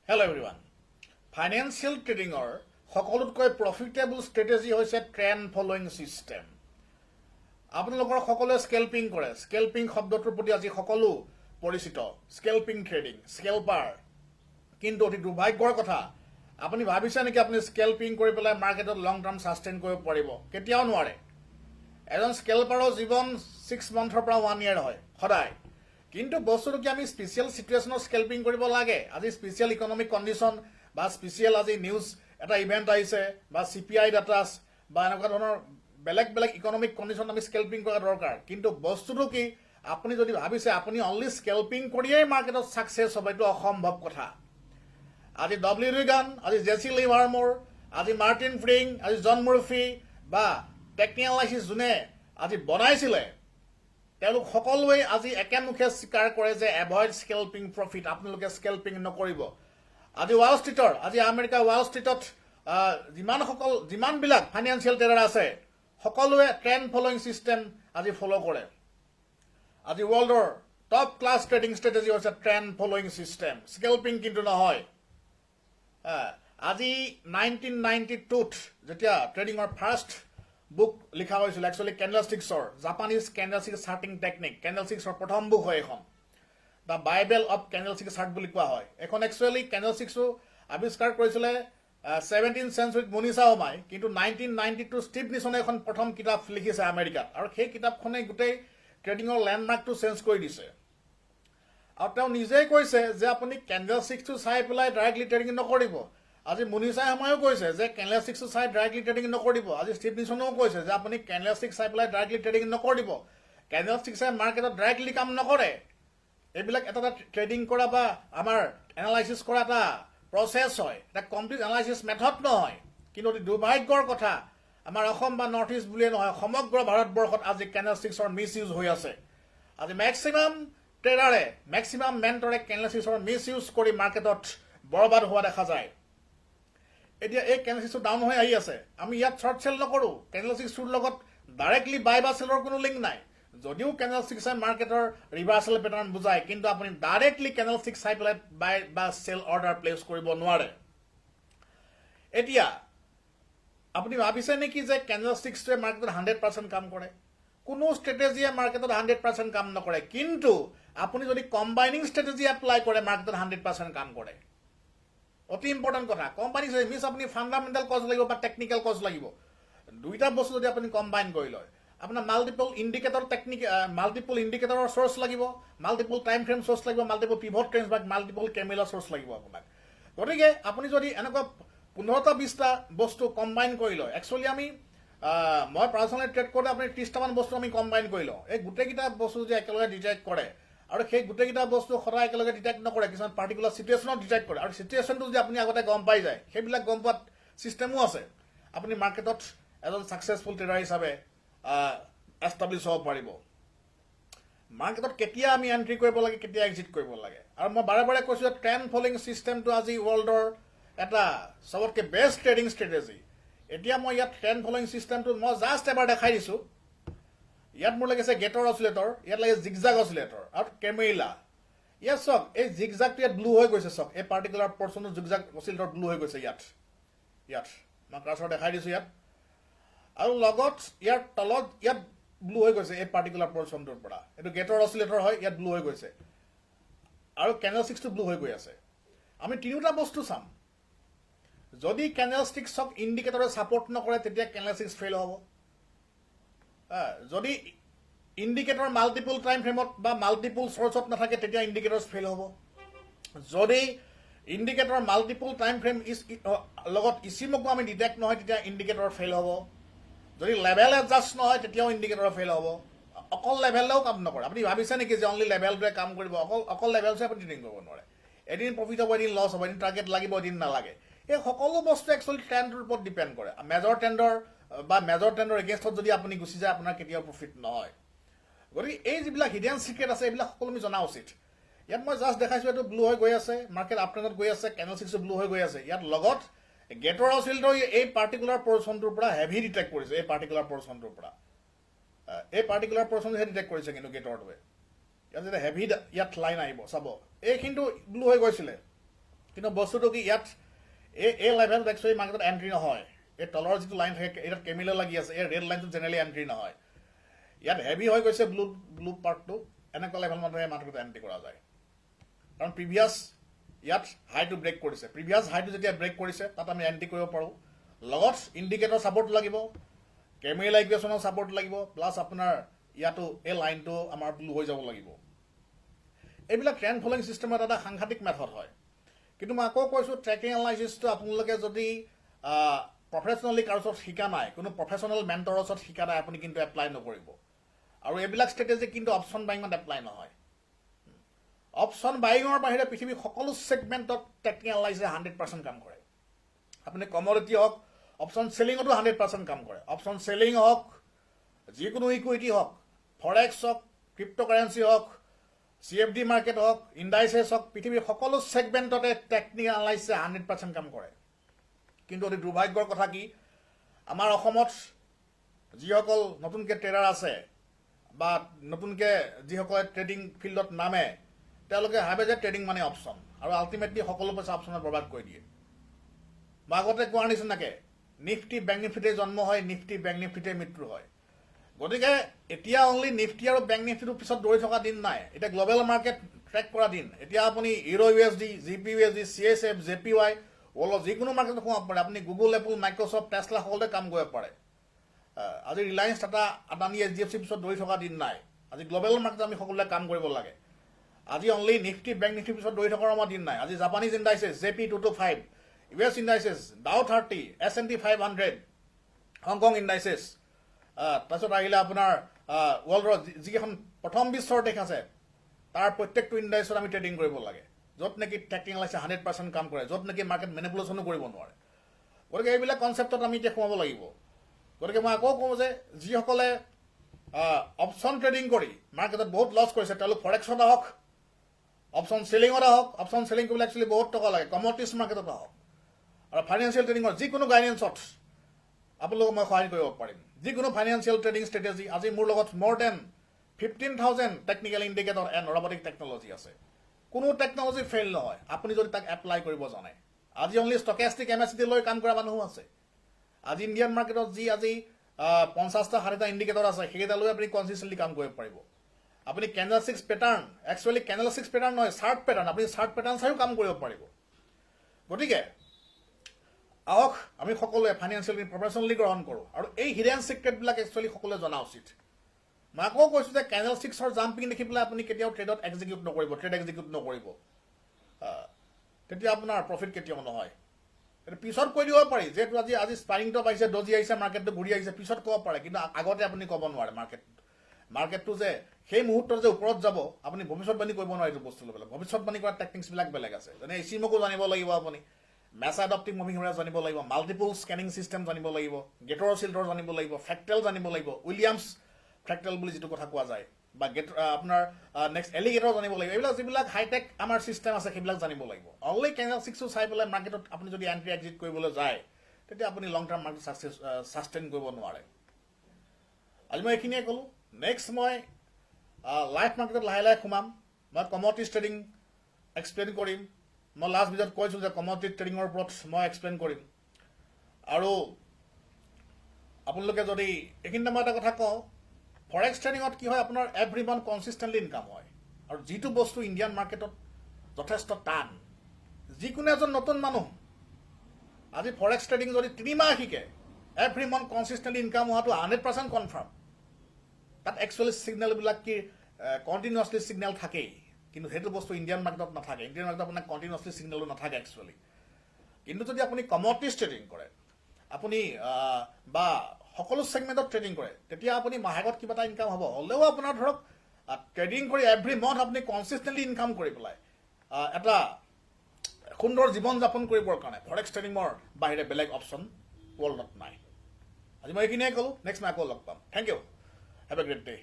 Hello everyone. Financial tradingৰ সকলোতকৈ profitable strategy হৈছে trend following system. আপোনালোকৰ সকলোৱে স্কেলপিং কৰে। স্কেলপিং শব্দটোৰ প্ৰতি আজি সকলো পৰিচিত। Scalping trading, স্কেলপাৰ। কিন্তু অতি দুৰ্ভাগ্যৰ কথা, আপুনি ভাবিছে নেকি আপুনি স্কেলপিং কৰি পেলাই মাৰ্কেটত লং টাৰ্ম সাস্টেইন কৰিব পাৰিব? কেতিয়াও নোৱাৰে। এজন স্কেলপাৰৰ জীৱন 6 মান্থৰ পৰা 1 year হয় সদায়। কিন্তু বস্তুটো কি আমি স্পেচিয়েল সিচুৱেশ্যনত স্কেলপিং কৰিব লাগে? আজি স্পেচিয়েল ইকনমিক কণ্ডিশ্যন বা স্পেচিয়েল আজি নিউজ এটা ইভেণ্ট আহিছে বা CPI ডাটাছ বা এনেকুৱা ধৰণৰ বেলেগ বেলেগ ইকনমিক কণ্ডিশ্যন আমি স্কেলপিং কৰা দৰকাৰ। কিন্তু বস্তুটো কি, আপুনি যদি ভাবিছে আপুনি অনলি স্কেলপিং কৰিয়েই মাৰ্কেটত ছাকচেছ হ'ব, এইটো অসম্ভৱ কথা। আজি W. ৰিগান, আজি জেচি লিভাৰমোৰ, আজি মাৰ্টিন ফ্ৰিং, আজি জন মুৰফি বা টেকনিকেলাইচিছ যোনে আজি বনাইছিলে, তেওঁলোক সকলোৱে আজি একেমুখে স্বীকাৰ কৰে যে এভইড স্কেলপিং প্ৰফিট, আপোনালোকে স্কেলপিং নকৰিব। আজি ৱাল ষ্ট্ৰীটৰ, আজি আমেৰিকা ৱাল ষ্ট্ৰীটত যিমানবিলাক ফাইনেন্সিয়েল ট্ৰেডাৰ আছে সকলোৱে ট্ৰেণ্ড ফলোইং চিষ্টেম আজি ফ'ল' কৰে। আজি ৱৰ্ল্ডৰ টপ ক্লাছ ট্ৰেডিং ষ্ট্ৰেটেজি হৈছে ট্ৰেণ্ড ফলোইং চিষ্টেম, স্কেলপিং কিন্তু নহয়। আজি 1992ত যেতিয়া ট্ৰেডিঙৰ ফাৰ্ষ্ট বুক লিখা হৈছিল, actually কেণ্ডেলষ্টিক্সৰ Japanese candlestick charting technique, কেণ্ডেলষ্টিক্সৰ প্ৰথম বুক হয় এখন, the Bible of candlestick shirt বুলি কোৱা হয়। এখন একচুৱেলি কেণ্ডেলষ্টিক্সো আৱিষ্কাৰ কৰিছিলে 17th centuryত মনিছা হোমাই, কিন্তু 1992 ষ্টিভ নিচনে এখন প্ৰথম কিতাপ লিখিছে আমেৰিকাত, আৰু সেই কিতাপখনে গোটেই ট্ৰেডিঙৰ লেণ্ডমাৰ্কটো চেঞ্জ কৰি দিছে। আৰু তেওঁ নিজেই কৈছে যে আপুনি কেণ্ডেলষ্টিক্সটো চাই পেলাই ডাইৰেক্টলি ট্ৰেডিং নকৰিব। আজি মনিছাই সময়ো কৈছে যে কেণ্ডেলষ্টিক্সটো চাই ডাইৰেক্টলি ট্ৰেডিং নকৰিব। আজি ষ্টিভ নিচনেও কৈছে যে আপুনি কেণ্ডেলষ্টিক্স চাই পেলাই ডাইৰেক্টলি ট্ৰেডিং নকৰিব। কেণ্ডেলষ্টিক্সে মাৰ্কেটত ডাইৰেক্টলি কাম নকৰে। এইবিলাক এটা এটা ট্ৰেডিং কৰা বা আমাৰ এনালাইচিছ কৰা এটা প্ৰচেছ হয়, এটা কমপ্লিট এনালাইচিছ মেথড নহয়। কিন্তু অতি দুৰ্ভাগ্যৰ কথা, আমাৰ অসম বা নৰ্থ ইষ্ট বুলিয়ে নহয়, সমগ্ৰ ভাৰতবৰ্ষত আজি কেণ্ডেলষ্টিক্সৰ মিছ ইউজ হৈ আছে। আজি মেক্সিমাম ট্ৰেডাৰে, মেক্সিমাম মেণ্টৰে কেণ্ডেলষ্টিক্সৰ মিছ ইউজ কৰি মাৰ্কেটত বৰবাদ হোৱা দেখা যায়। এতিয়া এই কেণ্ডেলষ্টিক্সটো ডাউন হৈ আহি আছে, আমি ইয়াত শ্বৰ্ট চেল নকৰোঁ। কেণ্ডেলষ্টিক্সটোৰ লগত ডাইৰেক্টলি বাই বা চেলৰ কোনো লিংক নাই। যদিও কেণ্ডেলষ্টিক্সে মাৰ্কেটৰ ৰিভাৰ্চেল পেটাৰ্ণ বুজায়, কিন্তু আপুনি ডাইৰেক্টলি কেণ্ডেলষ্টিক্স চাই পেলাই বাই বা চেল অৰ্ডাৰ প্লেচ কৰিব নোৱাৰে। এতিয়া আপুনি ভাবিছে নেকি যে কেণ্ডেলষ্টিক্সটোৱে মাৰ্কেটত 100% কাম কৰে? কোনো ষ্ট্ৰেটেজিয়ে মাৰ্কেটত 100% কাম নকৰে। কিন্তু আপুনি যদি কম্বাইনিং ষ্ট্ৰেটেজি এপ্লাই কৰে মাৰ্কেটত 100% কাম কৰে। অতি ইম্পৰ্টেণ্ট কথা। কম্বাইনিং মিনছ আপুনি ফাণ্ডামেণ্টেল কজ লাগিব বা টেকনিকেল কজ লাগিব। দুইটা বস্তু যদি আপুনি কম্বাইন কৰি লয়, আপোনাৰ মাল্টিপল ইণ্ডিকেটৰৰ চ'ৰ্চ লাগিব, মাল্টিপল টাইম ফ্ৰেম চ'ৰ্চ লাগিব, মাল্টিপল পিভট ট্ৰেণ্ডছ বা মাল্টিপল কেমেলৰ চ'ৰ্চ লাগিব আপোনাক। গতিকে আপুনি যদি এনেকুৱা 15টা 20টা বস্তু কম্বাইন কৰি লয়, একচুৱেলি মই পাৰ্চনেলি ট্ৰেড কৰোঁতে আপুনি 30টামান বস্তু আমি কম্বাইন কৰি লওঁ। এই গোটেইকেইটা বস্তু যদি একেলগে ডিটেক্ট কৰে, আৰু সেই গোটেইকেইটা বস্তু সদায় একেলগে ডিটেক্ট নকৰে, কিছুমান পাৰ্টিকুলাৰ চিটুৱেশ্যনত ডিটেক্ট কৰে, আৰু চিটুৱেশ্যনটো যদি আপুনি আগতে গম পাই যায়, সেইবিলাক গম পোৱাত ছিষ্টেমো আছে। আপুনি মাৰ্কেটত এজন ছাকচেছফুল ট্ৰেডাৰ হিচাপে এষ্টাব্লিছ হ'ব পাৰিব। মাৰ্কেটত কেতিয়া আমি এণ্ট্ৰি কৰিব লাগে, কেতিয়া এক্সিট কৰিব লাগে। আৰু মই বাৰে বাৰে কৈছোঁ যে ট্ৰেণ্ড ফলোইং ছিষ্টেমটো আজি ৱৰ্ল্ডৰ এটা চবতকৈ বেষ্ট ট্ৰেডিং ষ্ট্ৰেটেজি। এতিয়া মই ইয়াত ট্ৰেণ্ড ফলোইং ছিষ্টেমটো মই জাষ্ট এবাৰ দেখাই দিছোঁ। ইয়াত মোৰ লাগিছে গেটৰ অচিলেটৰ, ইয়াত লাগিছে জিগজাগ অচিলেটৰ আৰু কেমেইলা। ইয়াত চাওক, এই জিগজাগটো ইয়াত ব্লু হৈ গৈছে। চাওক, এই পাৰ্টিকুলাৰ পৰ্চনটো জিগজাগ অচিলেটৰ ব্লু হৈ গৈছে ইয়াত মই কাৰ্চৰ দেখাই দিছোঁ ইয়াত। আৰু লগত ইয়াৰ তলত ইয়াত ব্লু হৈ গৈছে এই পাৰ্টিকুলাৰ পৰ্চনটোৰ পৰা। এইটো গেটৰ অচিলেটৰ হয়, ইয়াত ব্লু হৈ গৈছে, আৰু কেণ্ডেলষ্টিক্সটো ব্লু হৈ গৈ আছে। আমি তিনিওটা বস্তু চাম। যদি কেণ্ডেলষ্টিক্সক ইণ্ডিকেটৰে ছাপৰ্ট নকৰে তেতিয়া কেণ্ডেলষ্টিক্স ফেইল হ'ব। যদি ইণ্ডিকেটৰ মাল্টিপল টাইম ফ্ৰেমত বা মাল্টিপল চ'ৰ্চত নাথাকে তেতিয়া ইণ্ডিকেটৰ ফেইল হ'ব। যদি ইণ্ডিকেটৰ মাল্টিপল টাইম ফ্ৰেম লগত ইচিমকো আমি ডিটেক্ট নহয় তেতিয়া ইণ্ডিকেটৰ ফেইল হ'ব। যদি লেভেল এডজাষ্ট নহয় তেতিয়াও ইণ্ডিকেটৰ ফেইল হ'ব। অকল লেভেলেও কাম নকৰে। আপুনি ভাবিছে নেকি যে অনলি লেভেলটোৱে কাম কৰিব? অকল লেভেলটোৱে আপুনি ট্ৰেডিং কৰিব নোৱাৰে। এদিন প্ৰফিট হ'ব, এদিন লছ হ'ব, এদিন টাৰ্গেট লাগিব, এদিন নালাগে। এই সকলো বস্তু একচুৱেলি ট্ৰেণ্ডৰ ওপৰত ডিপেণ্ড কৰে। মেজৰ ট্ৰেণ্ডৰ এগেইনষ্টত যদি আপুনি গুচি যায়, আপোনাৰ কেতিয়াও প্ৰফিট নহয়। গতিকে এই যিবিলাক হিডেন চিক্ৰেট আছে এইবিলাক সকলো আমি জনা উচিত। ইয়াত মই জাষ্ট দেখাইছোঁ, এইটো ব্লু হৈ গৈ আছে, মাৰ্কেট আপ ট্ৰেণ্ডত গৈ আছে, কেণ্ডেলষ্টিক্সটো ব্লু হৈ গৈ আছে। ইয়াত লগত গেটৰ অচিলেটৰ এই পাৰ্টিকুলাৰ পৰ্চনটোৰ পৰা হেভি ডিটেক্ট কৰিছে। এই পাৰ্টিকুলাৰ পৰ্চনটোৰ পৰা ডিটেক্ট কৰিছে, কিন্তু গেটৰটোৱে ইয়াত যেতিয়া হেভি ইয়াত লাইন আহিব চাব, এইখিনিটো ব্লু হৈ গৈছিলে, কিন্তু বস্তুটো কি ইয়াত এই লেভেলত একচুৱেলি মাৰ্কেটত এণ্ট্ৰি নহয় এই তলৰ যিটো লাইন থাকে ইয়াত কেমিলে লাগি আছে এই ৰেড লাইনটো জেনেৰেলি এণ্ট্ৰি নহয় ইয়াত হেভি হৈ গৈছে ব্লু পাৰ্টটো এনেকুৱা লেভেল মানুহে মাৰ্কেটত এণ্ট্ৰি কৰা যায় কাৰণ প্ৰিভিয়াছ ইয়াত হাইটো ব্ৰেক কৰিছে প্ৰিভিয়াছ হাইটো যেতিয়া ব্ৰেক কৰিছে তাত আমি এণ্ট্ৰি কৰিব পাৰোঁ লগত ইণ্ডিকেটৰ ছাপৰ্ট লাগিব কেমিলা ইকুৱেশ্যনৰ ছাপৰ্ট লাগিব প্লাছ আপোনাৰ ইয়াতো এই লাইনটো আমাৰ ব্লু হৈ যাব লাগিব এইবিলাক ট্ৰেণ্ড ফলোইং ছিষ্টেমত এটা সাংঘাতিক মেথড হয় কিন্তু মই আকৌ কৈছোঁ ট্ৰেকিং এনালাইচিছটো আপোনালোকে যদি প্ৰফেচনেলি কাৰো ওচৰত শিকা নাই কোনো প্ৰফেচনেল মেণ্টৰৰ ওচৰত শিকা নাই আপুনি কিন্তু এপ্লাই নকৰিব আৰু এইবিলাক ষ্ট্ৰেটেজি কিন্তু অপশ্যন বাইঙত এপ্লাই নহয় অপশ্যন বাইঙৰ বাহিৰে পৃথিৱীৰ সকলো ছেগমেণ্টত ট্ৰেকিং এনালাইচিছে 100% কাম কৰে আপুনি কমোডিটি হওক অপশ্যন চেলিঙতো 100% কাম কৰে অপশ্যন চেলিং হওক যিকোনো ইকুইটি হওক ফৰেক্স হওক ক্ৰিপ্ট'কাৰেঞ্চি হওক CFD মাৰ্কেট হওক ইণ্ডাইচেছ হওক পৃথিৱীৰ সকলো ছেগমেণ্টতে টেকনিকেল এনালাইচিছে 100% কাম কৰে কিন্তু অতি দুৰ্ভাগ্যৰ কথা কি আমাৰ অসমত যিসকল নতুনকৈ ট্ৰেডাৰ আছে বা নতুনকৈ যিসকলে ট্ৰেডিং ফিল্ডত নামে তেওঁলোকে ভাবে যে ট্ৰেডিং মানে অপশ্যন আৰু আল্টিমেটলি সকলো পইচা অপশ্যনত বৰবাদ কৰি দিয়ে মই আগতে কোৱাৰ নিচিনাকৈ নিফটি বেংক নিফটিতে জন্ম হয় নিফটি বেংক নিফটিতে মৃত্যু হয় গতিকে এতিয়া অনলি নিফটি আৰু বেংক নিফটিটোৰ পিছত দৌৰি থকা দিন নাই এতিয়া গ্ল'বেল মাৰ্কেট ট্ৰেক কৰা দিন এতিয়া আপুনি euro USD GPUSD CSF JPY ৱৰ্ল্ডৰ যিকোনো মাৰ্কেটত সোমাব পাৰে আপুনি গুগল এপল মাইক্ৰ'ছফ্ট টেছলা সকলোতে কাম কৰিব পাৰে আজি ৰিলায়েন্স টাটা আদানী HDFC পিছত দৌৰি থকা দিন নাই আজি গ্ল'বেল মাৰ্কেটত আমি সকলোৱে কাম কৰিব লাগে আজি অনলি নিফটি বেংক নিফটিৰ পিছত দৌৰি থকাৰ আমাৰ দিন নাই আজি Japanese indices JP225 US indices Dow 30 S&P 500 Hong Kong indices তাৰপিছত আহিলে আপোনাৰ ৱৰ্ল্ডৰ যিকেইখন প্ৰথম বিশ্বৰ দেশ আছে তাৰ প্ৰত্যেকটো ইণ্ডাইচত আমি ট্ৰেডিং কৰিব লাগে য'ত নেকি ট্ৰেকিং এনালাইচিছে 100% কাম কৰে য'ত নেকি মাৰ্কেট মেনিপুলেশ্যনো কৰিব নোৱাৰে গতিকে এইবিলাক কনচেপ্টত আমি এতিয়া সোমাব লাগিব গতিকে মই আকৌ কওঁ যে যিসকলে অপশ্যন ট্ৰেডিং কৰি মাৰ্কেটত বহুত লছ কৰিছে তেওঁলোক ফৰেক্সত আহক অপশ্যন চেলিঙত আহক অপশ্যন চেলিং কৰিবলৈ একচুৱেলি বহুত টকা লাগে কমোডিটিজ মাৰ্কেটত আহক আৰু ফাইনেন্সিয়েল ট্ৰেডিঙৰ যিকোনো গাইডেন্সত আপোনালোকক মই সহায় কৰিব পাৰিম যিকোনো ফাইনেন্সিয়েল ট্ৰেডিং ষ্ট্ৰেটেজি আজি মোৰ লগত মোৰ দেন 15,000 technical indicator and robotic technology আছে কোনো টেকনলজি ফেইল নহয় আপুনি যদি তাক এপ্লাই কৰিব জানে আজি অনলি ষ্টকেষ্টিক MACD লৈ কাম কৰা মানুহো আছে আজি ইণ্ডিয়ান মাৰ্কেটত যি আজি 50টা 60টা ইণ্ডিকেটৰ আছে সেইকেইটা লৈ আপুনি কনচিষ্টেণ্টলি কাম কৰিব পাৰিব আপুনি কেণ্ডেলষ্টিক্স পেটাৰ্ণ একচুৱেলি কেণ্ডেলষ্টিক্স পেটাৰ্ণ নহয় চাৰ্ট পেটাৰ্ণ আপুনি চাৰ্ট পেটাৰ্ণ চাইও কাম কৰিব পাৰিব গতিকে আহক আমি সকলোৱে ফাইনেন্সিয়েলি প্ৰফেচনেলি গ্ৰহণ কৰোঁ আৰু এই হিডেন ছিক্ৰেটবিলাক একচুৱেলি সকলোৱে জনা উচিত মই আকৌ কৈছোঁ যে কেণ্ডেলষ্টিক্সৰ জাম্পিং দেখি পেলাই আপুনি কেতিয়াও ট্ৰেডত এক্সিকিউট নকৰিব ট্ৰেড এক্সিকিউট নকৰিব তেতিয়া আপোনাৰ প্ৰফিট কেতিয়াও নহয় এইটো পিছত কৈ দিব পাৰি যিহেতু আজি স্পাৰিংটো আহিছে ডজি আহিছে মাৰ্কেটটো ঘূৰি আহিছে পিছত ক'ব পাৰে কিন্তু আগতে আপুনি ক'ব নোৱাৰে মাৰ্কেটটো যে সেই মুহূৰ্তত যে ওপৰত যাব আপুনি ভৱিষ্যতবাণী কৰিব নোৱাৰে এইটো বস্তু লৈ পেলাই ভৱিষ্যতবাণী কৰা টেকনিক্সবিলাক বেলেগ আছে যেনে ইচিমকো জানিব লাগিব আপুনি মেছ এডপ্টিভ মুভিং এভাৰেজ জানিব লাগিব মাল্টিপল স্কেনিং ছিষ্টেম জানিব লাগিব গেটৰ চিল্টৰ জানিব লাগিব ফ্ৰেক্টেল জানিব লাগিব উইলিয়ামছ ফ্ৰেক্টেল বুলি যিটো কথা কোৱা যায় বা আপোনাৰ নেক্সট এলিগেটৰ জানিব লাগিব এইবিলাক যিবিলাক হাইটেক আমাৰ ছিষ্টেম আছে সেইবিলাক জানিব লাগিব অনলি কেণ্ডেলষ্টিক্সটো চাই পেলাই মাৰ্কেটত আপুনি যদি এণ্ট্ৰি এক্সিট কৰিবলৈ যায় তেতিয়া আপুনি লং টাৰ্ম মাৰ্কেট ছাষ্টেইন কৰিব নোৱাৰে আজি মই এইখিনিয়ে ক'লোঁ নেক্সট মই লাইভ মাৰ্কেটত লাহে লাহে সোমাম মই কমোডিটিজ ট্ৰেডিং এক্সপ্লেইন কৰিম মই লাষ্ট ভিডিঅ'ত কৈছোঁ যে কমোডিটি ট্ৰেডিঙৰ ওপৰত মই এক্সপ্লেইন কৰিম আৰু আপোনালোকে যদি এইখিনিতে মই এটা কথা কওঁ ফৰেক্স ট্ৰেডিঙত কি হয় আপোনাৰ এভৰি মান্থ কনচিষ্টেণ্টলি ইনকাম হয় আৰু যিটো বস্তু ইণ্ডিয়ান মাৰ্কেটত যথেষ্ট টান যিকোনো এজন নতুন মানুহ আজি ফৰেক্স ট্ৰেডিং যদি 3 মাহ শিকে এভৰি মান্থ কনচিষ্টেণ্টলি ইনকাম হোৱাটো 100% কনফাৰ্ম তাত একচুৱেলি ছিগনেলবিলাক কি কণ্টিনিউৱাছলি ছিগনেল থাকেই কিন্তু সেইটো বস্তু ইণ্ডিয়ান মাৰ্কেটত নাথাকে ইণ্ডিয়ান মাৰ্কেটত আপোনাৰ কণ্টিনিউৱাছলি ছিগনেলো নাথাকে একচুৱেলি কিন্তু যদি আপুনি কমোডিটিজ ট্ৰেডিং কৰে আপুনি বা সকলো ছেগমেণ্টত ট্ৰেডিং কৰে তেতিয়া আপুনি মাহেকত কিবা এটা ইনকাম হ'ব হ'লেও আপোনাৰ ধৰক ট্ৰেডিং কৰি এভৰি মান্থ আপুনি কনচিষ্টেণ্টলি ইনকাম কৰি পেলাই এটা সুন্দৰ জীৱন যাপন কৰিবৰ কাৰণে ফৰেক্স ট্ৰেডিঙৰ বাহিৰে বেলেগ অপশ্যন ৱৰ্ল্ডত নাই আজি মই এইখিনিয়ে ক'লোঁ নেক্সট মই আকৌ লগ পাম thank you have a great day